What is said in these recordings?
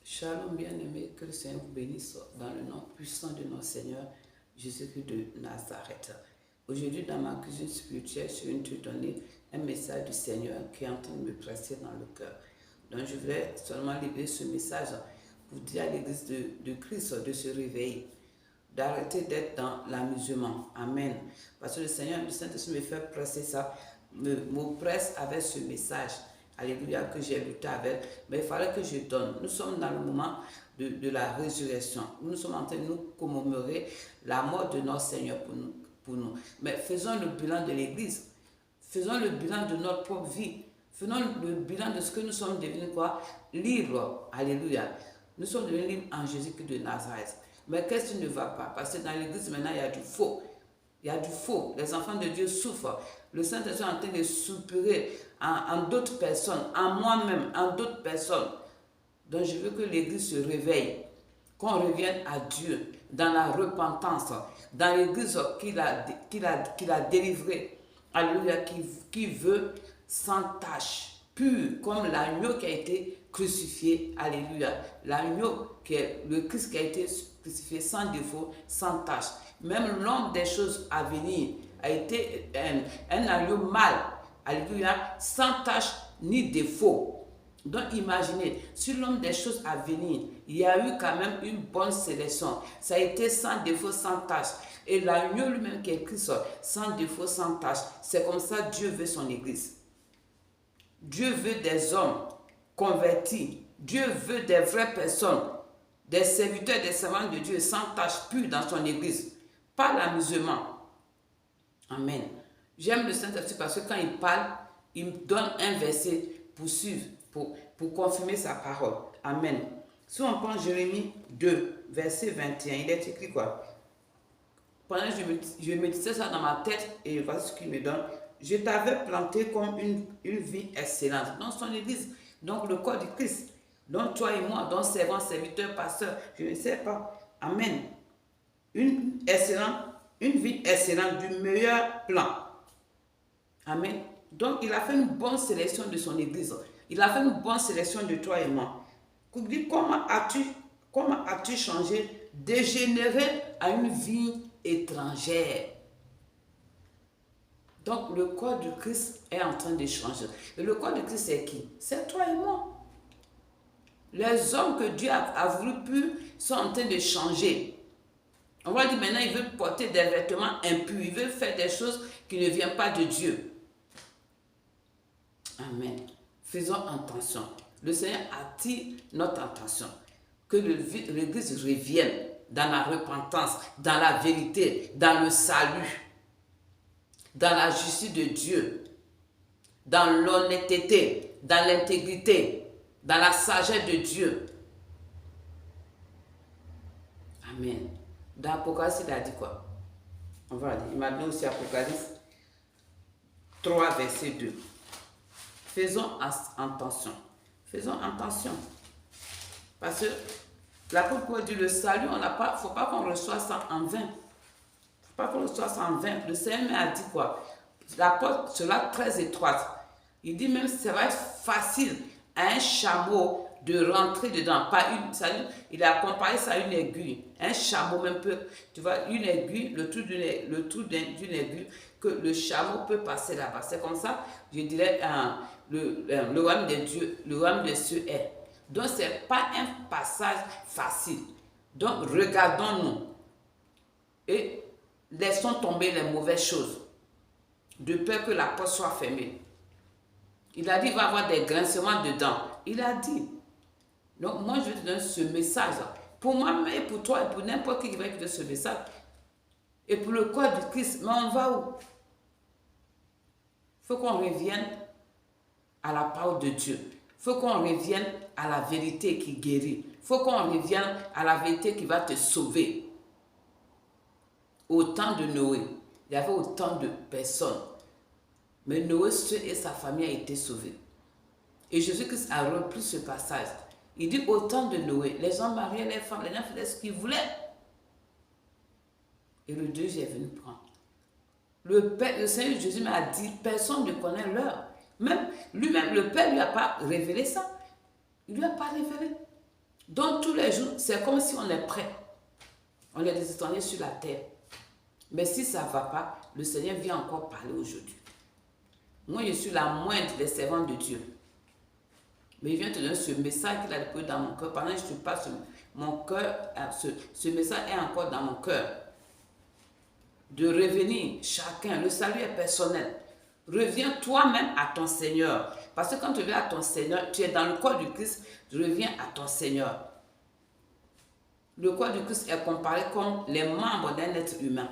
Shalom bien-aimé, que le Seigneur vous bénisse dans le nom puissant de notre Seigneur Jésus-Christ de Nazareth. Aujourd'hui, dans ma cuisine spirituelle, je viens te donner un message du Seigneur qui est en train de me presser dans le cœur. Donc, je voulais seulement livrer ce message pour dire à l'église de Christ de se réveiller, d'arrêter d'être dans l'amusement. Amen. Parce que le Seigneur, le Saint-Esprit me fait presser ça, me presse avec ce message. Alléluia, que j'ai lutté avec, mais il fallait que je donne. Nous sommes dans le moment de la résurrection. Nous sommes en train de nous commémorer la mort de notre Seigneur pour nous. Mais faisons le bilan de l'Église. Faisons le bilan de notre propre vie. Faisons le bilan de ce que nous sommes devenus quoi? Libres. Alléluia. Nous sommes devenus libres en Jésus-Christ de Nazareth. Mais qu'est-ce qui ne va pas? Parce que dans l'Église, maintenant, il y a du faux. Il y a du faux. Les enfants de Dieu souffrent. Le Saint-Esprit est en train de soupirer en d'autres personnes, en moi-même, en d'autres personnes. Donc je veux que l'Église se réveille, qu'on revienne à Dieu dans la repentance, dans l'Église qu'il a délivrée. Alléluia, qui veut sans tache, pur, comme l'agneau qui a été crucifié. Alléluia. L'agneau qui est le Christ qui a été crucifié sans défaut, sans tache. Même l'homme des choses à venir a été un agneau mâle. Alléluia, sans tache ni défaut. Donc imaginez, sur l'homme des choses à venir, il y a eu quand même une bonne sélection. Ça a été sans défaut, sans tache. Et l'agneau lui-même qui est Christ, sans défaut, sans tache. C'est comme ça Dieu veut son Église. Dieu veut des hommes convertis. Dieu veut des vraies personnes, des serviteurs, des servants de Dieu sans tache pure dans son Église. Pas l'amusement. Amen. J'aime le Saint-Esprit parce que quand il parle, il me donne un verset pour suivre, pour confirmer sa parole. Amen. Si on prend Jérémie 2, verset 21, il est écrit quoi? Pendant que je méditais ça dans ma tête, et voici ce qu'il me donne. Je t'avais planté comme une vie excellente dans son église, donc le corps du Christ. Donc toi et moi, donc servants, serviteurs, pasteurs, je ne sais pas. Amen. Une vie excellente du meilleur plan. Amen. Donc, il a fait une bonne sélection de son église. Il a fait une bonne sélection de toi et moi. Comment as-tu changé, dégénéré à une vie étrangère? Donc, le corps du Christ est en train de changer. Et le corps du Christ, c'est qui? C'est toi et moi. Les hommes que Dieu a voulu plus sont en train de changer. On va dire maintenant, il veut porter des vêtements impurs. Il veut faire des choses qui ne viennent pas de Dieu. Amen. Faisons attention. Le Seigneur attire notre attention. Que l'Église revienne dans la repentance, dans la vérité, dans le salut, dans la justice de Dieu, dans l'honnêteté, dans l'intégrité, dans la sagesse de Dieu. Amen. Dans Apocalypse, il a dit quoi? On va dire. Il m'a donné aussi Apocalypse 3, verset 2. Faisons attention. Faisons attention. Parce que l'apôtre dit le salut, il ne faut pas qu'on reçoive ça en vain. Il ne faut pas qu'on reçoive ça en vain. Le Seigneur a dit quoi? La porte sera très étroite. Il dit même que ça va être facile à un chameau de rentrer dedans. Il a comparé ça à une aiguille. Un chameau même peut, tu vois, une aiguille, le trou d'une aiguille, que le chameau peut passer là-bas. C'est comme ça, je dirais, le royaume de Dieu, le royaume des cieux est. Donc, ce n'est pas un passage facile. Donc, regardons-nous et laissons tomber les mauvaises choses, de peur que la porte soit fermée. Il a dit qu'il va y avoir des grincements dedans. Il a dit. Donc, moi, je vais te donner ce message. Pour moi, mais pour toi et pour n'importe qui va écouter ce message. Et pour le corps du Christ, mais on va où? Il faut qu'on revienne à la parole de Dieu. Il faut qu'on revienne à la vérité qui guérit. Il faut qu'on revienne à la vérité qui va te sauver. Au temps de Noé, il y avait autant de personnes. Mais Noé seul et sa famille a été sauvés. Et Jésus-Christ a repris ce passage. Il dit au temps de Noé, les gens mariaient les femmes, les gens faisaient ce qu'ils voulaient. Et le Dieu est venu prendre. Le Seigneur Jésus m'a dit, personne ne connaît l'heure. Même lui-même, le Père ne lui a pas révélé ça. Il ne lui a pas révélé. Donc tous les jours, c'est comme si on est prêt. On est des étrangers sur la terre. Mais si ça ne va pas, le Seigneur vient encore parler aujourd'hui. Moi, je suis la moindre des servantes de Dieu. Mais il vient te donner ce message qu'il a déposé dans mon cœur. Pendant que je te parle, mon cœur, ce message est encore dans mon cœur. De revenir, chacun, le salut est personnel. Reviens toi-même à ton Seigneur. Parce que quand tu reviens à ton Seigneur, tu es dans le corps du Christ, reviens à ton Seigneur. Le corps du Christ est comparé comme les membres d'un être humain.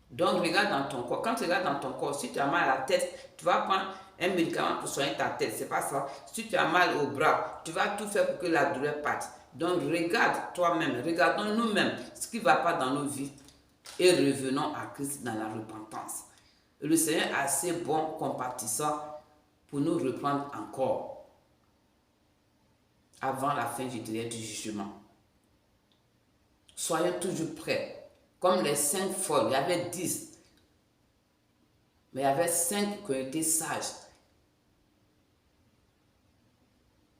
Donc, regarde dans ton corps. Quand tu regardes dans ton corps, si tu as mal à la tête, tu vas prendre un médicament pour soigner ta tête. C'est pas ça. Si tu as mal au bras, tu vas tout faire pour que la douleur parte. Donc, regarde toi-même. Regardons nous-mêmes ce qui ne va pas dans nos vies. Et revenons à Christ dans la repentance. Et le Seigneur est assez bon, compatissant, pour nous reprendre encore. Avant la fin, je dirais, du jugement. Soyons toujours prêts. Comme les 5 folles, il y avait 10. Mais il y avait 5 qui ont été sages.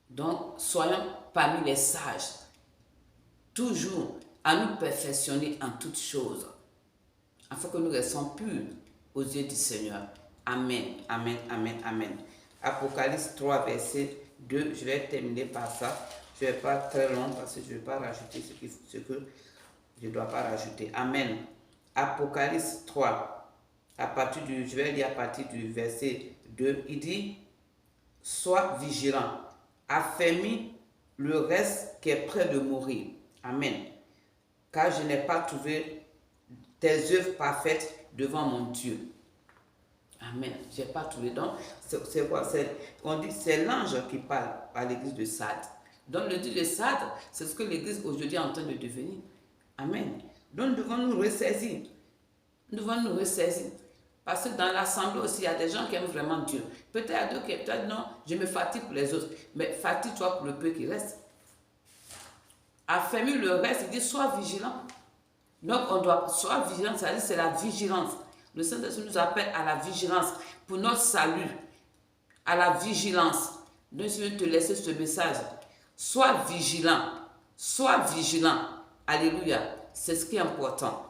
Donc, soyons parmi les sages. Toujours à nous perfectionner en toutes choses. Afin que nous restions purs aux yeux du Seigneur. Amen, amen, amen, amen. Apocalypse 3, verset 2. Je vais terminer par ça. Je ne vais pas très long parce que je ne vais pas rajouter ce que je ne dois pas rajouter. Amen. Apocalypse 3, je vais lire à partir du verset 2. Il dit, sois vigilant, affermis le reste qui est près de mourir. Amen. Car je n'ai pas trouvé tes œuvres parfaites devant mon Dieu. Amen. Je n'ai pas trouvé. Donc, c'est quoi? On dit c'est l'ange qui parle à l'église de Sardes. Donc, le Dieu de Sardes, c'est ce que l'église aujourd'hui est en train de devenir. Amen. Donc, nous devons nous ressaisir. Nous devons nous ressaisir. Parce que dans l'assemblée aussi, il y a des gens qui aiment vraiment Dieu. Peut-être il y a d'autres qui peut-être non, je me fatigue pour les autres. Mais fatigue-toi pour le peu qui reste. Affermis le reste, il dit sois vigilant. Donc, on doit, sois vigilant, ça veut dire c'est la vigilance. Le Saint-Esprit nous appelle à la vigilance pour notre salut. À la vigilance. Donc, je vais te laisser ce message. Sois vigilant. Sois vigilant. Alléluia. C'est ce qui est important.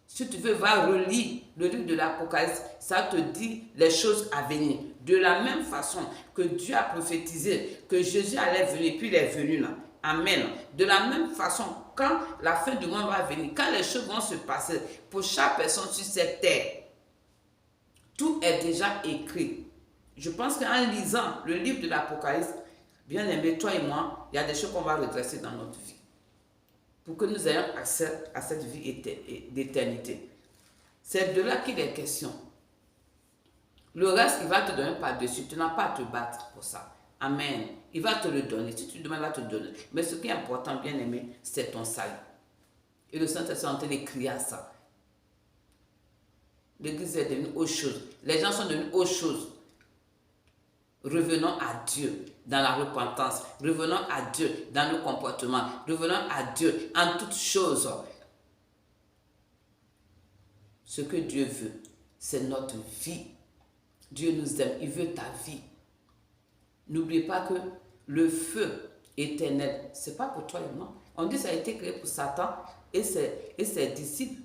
Si tu veux, va relire le livre de l'Apocalypse. Ça te dit les choses à venir. De la même façon que Dieu a prophétisé que Jésus allait venir, puis il est venu là. Amen. De la même façon, quand la fin du monde va venir, quand les choses vont se passer, pour chaque personne sur cette terre, tout est déjà écrit. Je pense qu'en lisant le livre de l'Apocalypse, bien aimé, toi et moi, il y a des choses qu'on va redresser dans notre vie. Pour que nous ayons accès à cette vie d'éternité. C'est de là qu'il est question. Le reste, il va te donner par-dessus. Tu n'as pas à te battre pour ça. Amen. Il va te le donner. Si tu demandes, il va te donner. Mais ce qui est important, bien aimé, c'est ton salut. Et le Saint-Esprit est en train de crier à ça. L'église est devenue autre chose. Les gens sont devenus autre chose. Revenons à Dieu dans la repentance. Revenons à Dieu dans nos comportements. Revenons à Dieu en toutes choses. Ce que Dieu veut, c'est notre vie. Dieu nous aime. Il veut ta vie. N'oubliez pas que le feu éternel, ce n'est pas pour toi et moi. On dit que ça a été créé pour Satan et ses disciples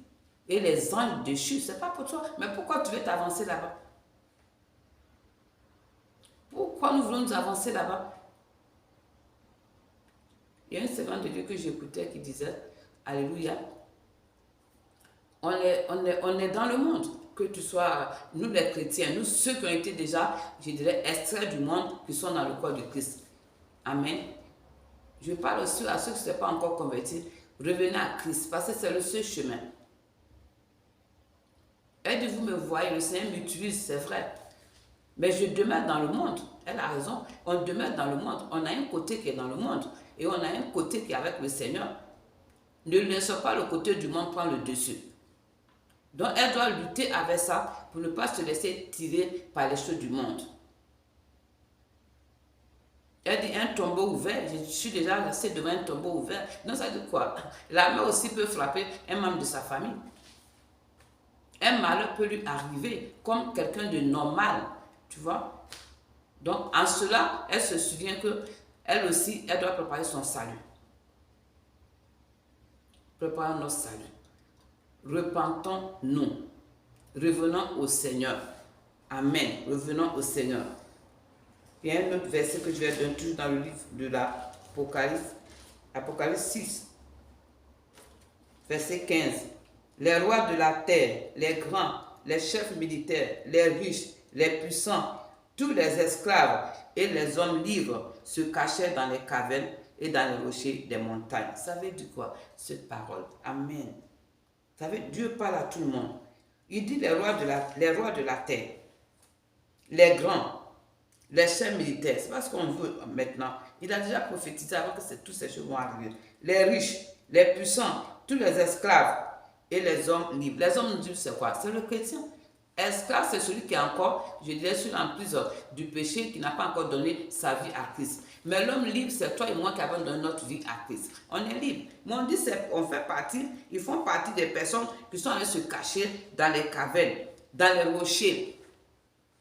et les anges déchus. Ce n'est pas pour toi. Mais pourquoi tu veux t'avancer là-bas? Pourquoi nous voulons nous avancer là-bas? Il y a une servante de Dieu que j'écoutais qui disait, Alléluia, on est dans le monde. Que tu sois, nous les chrétiens, nous ceux qui ont été déjà, je dirais, extraits du monde, qui sont dans le corps du Christ. Amen. Je parle aussi à ceux qui ne sont pas encore convertis. Revenez à Christ, parce que c'est le seul chemin. Elle dit, vous me voyez, le Seigneur m'utilise, c'est vrai. Mais je demeure dans le monde. Elle a raison. On demeure dans le monde. On a un côté qui est dans le monde. Et on a un côté qui est avec le Seigneur. Ne laissez pas le côté du monde prendre le dessus. Donc, elle doit lutter avec ça pour ne pas se laisser tirer par les choses du monde. Elle dit un tombeau ouvert. Je suis déjà restée devant un tombeau ouvert. Donc, ça dit quoi? La mort aussi peut frapper un membre de sa famille. Un malheur peut lui arriver comme quelqu'un de normal. Tu vois? Donc, en cela, elle se souvient que Elle aussi, elle doit préparer son salut. Préparons notre salut. Repentons-nous. Revenons au Seigneur. Amen. Revenons au Seigneur. Il y a un autre verset que je vais donner toujours dans le livre de l'Apocalypse. Apocalypse 6, verset 15. Les rois de la terre, les grands, les chefs militaires, les riches, les puissants, tous les esclaves et les hommes libres se cachaient dans les cavernes et dans les rochers des montagnes. Ça veut dire quoi, cette parole? Amen. Ça veut dire Dieu parle à tout le monde. Il dit les rois de la terre, les grands, les chefs militaires. C'est pas ce qu'on veut maintenant. Il a déjà prophétisé avant que tous ces choses vont arriver. Les riches, les puissants, tous les esclaves et les hommes libres. Les hommes libres, c'est quoi? C'est le chrétien. Esclave, c'est celui qui est encore, je dirais, sur l'emprise du péché, qui n'a pas encore donné sa vie à Christ. Mais l'homme libre, c'est toi et moi qui avons donné notre vie à Christ. On est libre. Mais on dit, on fait partie, ils font partie des personnes qui sont allées se cacher dans les cavernes, dans les rochers.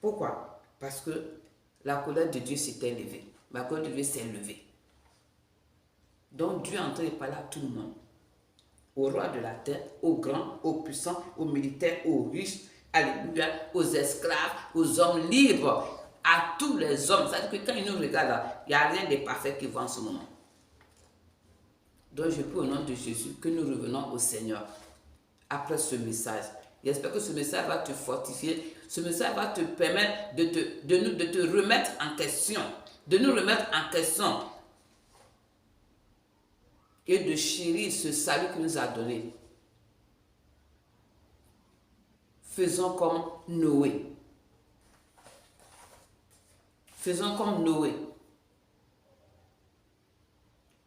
Pourquoi? Parce que la colère de Dieu s'était levée. La colère de Dieu s'est levée. Donc Dieu est en train de parler à tout le monde. Aux rois de la terre, aux grands, aux puissants, aux militaires, aux riches, alléluia, aux esclaves, aux hommes libres, à tous les hommes. C'est-à-dire que quand ils nous regardent, il n'y a rien de parfait qui va en ce moment. Donc je prie au nom de Jésus que nous revenons au Seigneur après ce message. J'espère que ce message va te fortifier. Ce message va te permettre de te remettre en question. De nous remettre en question. Et de chérir ce salut qu'il nous a donné. Faisons comme Noé. Faisons comme Noé.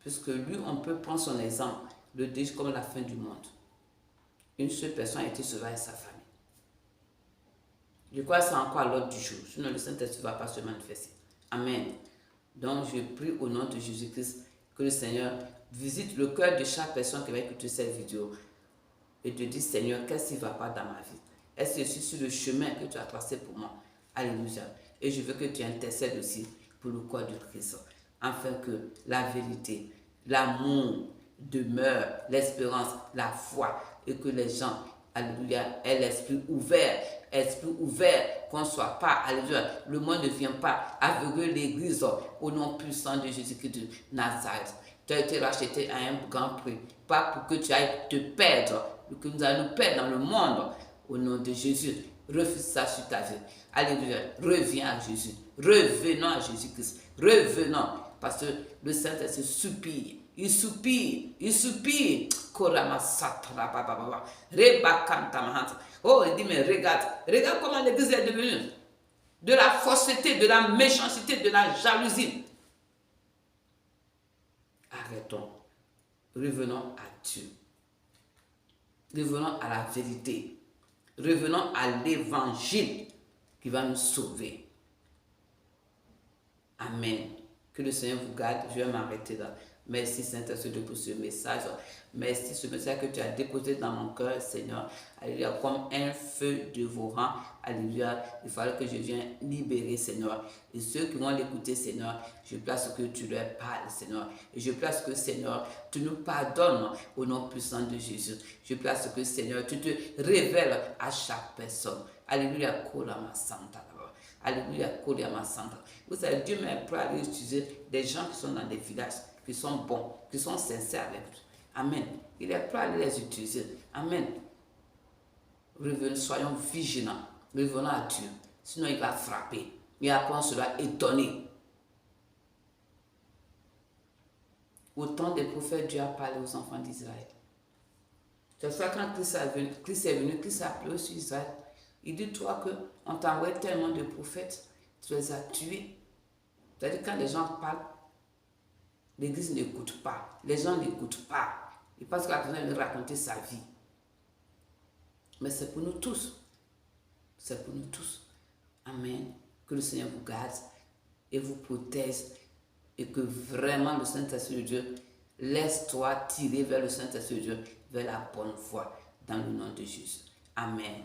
Puisque lui, on peut prendre son exemple, le dire comme la fin du monde. Une seule personne a été sauvée et sa famille. Je crois que c'est encore à l'ordre du jour. Sinon, le Saint-Esprit ne va pas se manifester. Amen. Donc, je prie au nom de Jésus-Christ que le Seigneur visite le cœur de chaque personne qui va écouter cette vidéo et te dire, Seigneur, qu'est-ce qui ne va pas dans ma vie? Est-ce que je suis sur le chemin que tu as tracé pour moi? Alléluia. Et je veux que tu intercèdes aussi pour le corps de Christ, afin que la vérité, l'amour demeure, l'espérance, la foi, et que les gens, alléluia, aient l'esprit ouvert, qu'on ne soit pas, alléluia, le monde ne vient pas aveugler l'église au nom puissant de Jésus-Christ de Nazareth. Tu as été racheté à un grand prix, pas pour que tu ailles te perdre, que nous allons nous perdre dans le monde, au nom de Jésus. Refuse ça sur ta vie. Alléluia. Reviens à Jésus. Revenons à Jésus-Christ. Revenons. Parce que le Saint-Esprit soupire. Il soupire. Il soupire. Oh, il dit, mais regarde. Regarde comment l'église est devenue. De la fausseté, de la méchanceté, de la jalousie. Arrêtons. Revenons à Dieu. Revenons à la vérité. Revenons à l'évangile qui va nous sauver. Amen. Que le Seigneur vous garde. Je vais m'arrêter là. Merci Saint-Esprit pour ce message. Merci ce message que tu as déposé dans mon cœur, Seigneur. Alléluia, comme un feu dévorant. Alléluia, il fallait que je vienne libérer, Seigneur. Et ceux qui vont l'écouter, Seigneur, je place que tu leur parles, Seigneur. Et je place que, Seigneur, tu nous pardonnes au nom puissant de Jésus. Je place que, Seigneur, tu te révèles à chaque personne. Alléluia, Kolama Santa. Alléluia, Kolama Santa. Vous savez, Dieu m'a appris à utiliser des gens qui sont dans des villages, qui sont bons, qui sont sincères avec lui. Amen. Il est prêt à les utiliser. Amen. Revenons, soyons vigilants. Revenons à Dieu. Sinon, il va frapper. Et après, on sera étonné. Au temps des prophètes, Dieu a parlé aux enfants d'Israël. C'est ça, quand Christ est venu, Christ a pleuré sur Israël. Il dit, toi, qu'on t'a envoyé tellement de prophètes, tu les as tués. C'est-à-dire, quand les gens parlent, l'Église n'écoute pas. Les gens n'écoutent pas. Ils pensent que la personne veut raconter sa vie. Mais c'est pour nous tous. C'est pour nous tous. Amen. Que le Seigneur vous garde et vous protège. Et que vraiment le Saint-Esprit de Dieu, laisse-toi tirer vers le Saint-Esprit de Dieu, vers la bonne voie. Dans le nom de Jésus. Amen.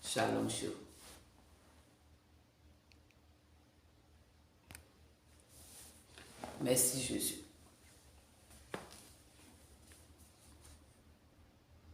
Shalom, shalom. Merci Jésus.